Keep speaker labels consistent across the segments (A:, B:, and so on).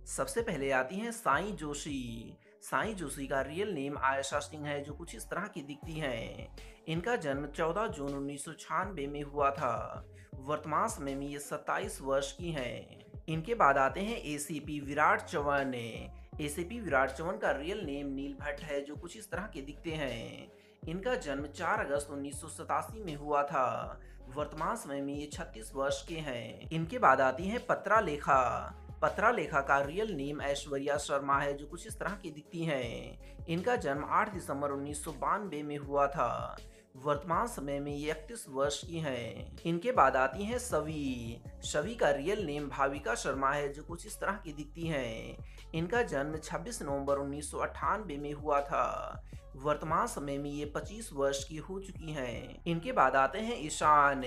A: सबसे पहले आती हैं साई जोशी। साई जोशी का रियल नेम आयशा सिंह है, जो कुछ इस तरह की दिखती हैं। इनका जन्म 14 जून 1996 में हुआ था। वर्तमान समय में ये 27 वर्ष की हैं। इनके बाद आते हैं एसीपी विराट चव्हाण। एसीपी विराट चव्हाण का रियल नेम नील भट्ट है, जो कुछ इस तरह के दिखते हैं। इनका जन्म 4 अगस्त 1987 में हुआ था। वर्तमान समय में ये 36 वर्ष के हैं। इनके बाद आती हैं पत्रा लेखा। पत्रा लेखा का रियल नेम ऐश्वर्या शर्मा है, जो कुछ इस तरह की दिखती हैं। इनका जन्म 8 दिसंबर 1992 में हुआ था। वर्तमान समय में ये 31 वर्ष की हैं। इनके बाद आती हैं सवी। सवी का रियल नेम भाविका शर्मा है, जो कुछ इस तरह की दिखती हैं। इनका जन्म 26 नवंबर 1998 में हुआ था। वर्तमान समय में ये 25 वर्ष की हो चुकी हैं। इनके बाद आते हैं ईशान।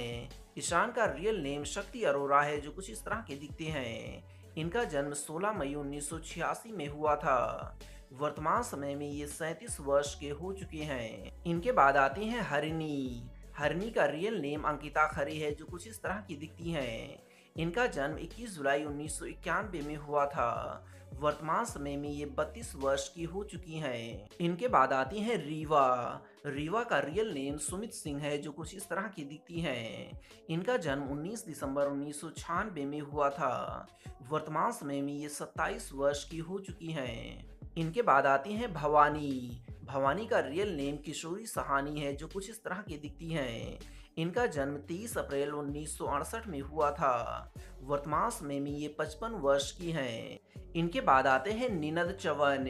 A: ईशान का रियल नेम शक्ति अरोरा है, जो कुछ इस तरह के दिखते हैं। इनका जन्म 16 मई 1986 में हुआ था। वर्तमान समय में ये 37 वर्ष के हो चुके हैं। इनके बाद आती हैं हरिणी। हरिणी का रियल नेम अंकिता खरे है, जो कुछ इस तरह की दिखती हैं। इनका जन्म 21 जुलाई 1991 में हुआ था। वर्तमान समय में ये 32 वर्ष की हो चुकी हैं। इनके बाद आती हैं रीवा। रीवा का रियल नेम सुमित सिंह है, जो कुछ इस तरह की दिखती हैं। इनका जन्म 19 दिसंबर 1996 में हुआ था। वर्तमान समय में ये 27 वर्ष की हो चुकी हैं। इनके बाद आती हैं भवानी। भवानी का रियल नेम किशोरी सहानी है, जो कुछ इस तरह की दिखती हैं। इनका जन्म 30 अप्रैल 1968 में हुआ था। वर्तमान समय में ये 55 वर्ष की हैं। इनके बाद आते हैं निनद चवन।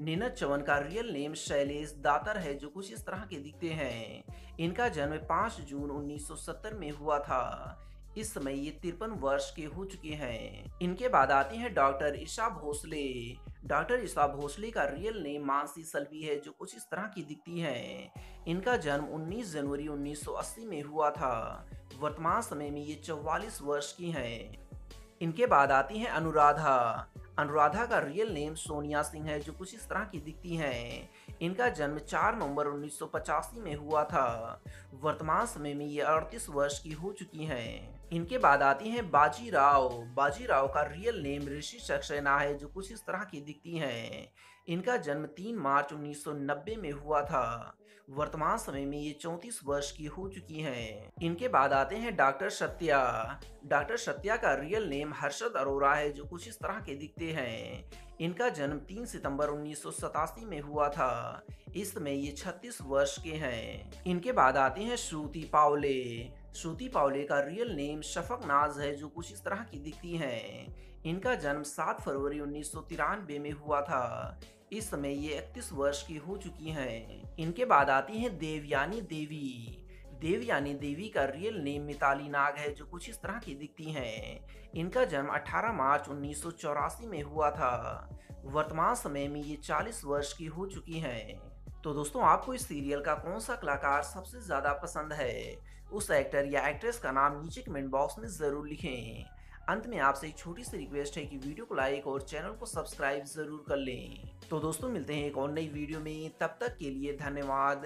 A: निनद चवन का रियल नेम शैलेश दातर है, जो कुछ इस तरह के दिखते हैं। इनका जन्म 5 जून 1970 में हुआ था। इस समय ये 53 वर्ष के हो चुके हैं। इनके बाद आती हैं डॉक्टर ईशा भोसले। डॉक्टर ईशा भोसले का रियल नेम मानसी सल्वी है, जो कुछ इस तरह की दिखती हैं। इनका जन्म 19 जनवरी 1980 में हुआ था। वर्तमान समय में ये 44 वर्ष की हैं। इनके बाद आती हैं अनुराधा। अनुराधा का रियल नेम सोनिया सिंह है, जो कुछ इस तरह की दिखती हैं। इनका जन्म 4 नवंबर 1985 में हुआ था। वर्तमान समय में ये 38 वर्ष की हो चुकी हैं। इनके बाद आती हैं बाजीराव। बाजीराव का रियल नेम ऋषि सक्सेना है, जो कुछ इस तरह की दिखती हैं। इनका जन्म 3 मार्च 1990 में हुआ था। वर्तमान समय में ये 34 वर्ष की हो चुकी हैं। इनके बाद आते हैं डॉक्टर सत्या। डॉक्टर सत्या का रियल नेम हर्षद अरोरा है, जो कुछ इस तरह के दिखते हैं। इनका जन्म 3 सितंबर 1987 में हुआ था। इस समय ये 36 वर्ष के हैं। इनके बाद आते हैं श्रुति पावले। श्रुति पावले का रियल नेम शफक नाज है, जो कुछ इस तरह की दिखती हैं। इनका जन्म 7 फरवरी 1993 में हुआ था। इस समय ये 31 वर्ष की हो चुकी हैं। इनके बाद आती हैं देवयानी देवी। देवयानी देवी का रियल नेम मिताली नाग है, जो कुछ इस तरह की दिखती हैं। इनका जन्म 18 मार्च 1984 में हुआ था। वर्तमान समय में ये 40 वर्ष की हो चुकी हैं। तो दोस्तों, आपको इस सीरियल का कौन सा कलाकार सबसे ज़्यादा पसंद है? उस एक्टर या एक्ट्रेस का नाम नीचे कमेंट बॉक्स में ज़रूर लिखें। अंत में आपसे एक छोटी सी रिक्वेस्ट है कि वीडियो को लाइक और चैनल को सब्सक्राइब ज़रूर कर लें। तो दोस्तों, मिलते हैं एक और नई वीडियो में। तब तक के लिए धन्यवाद।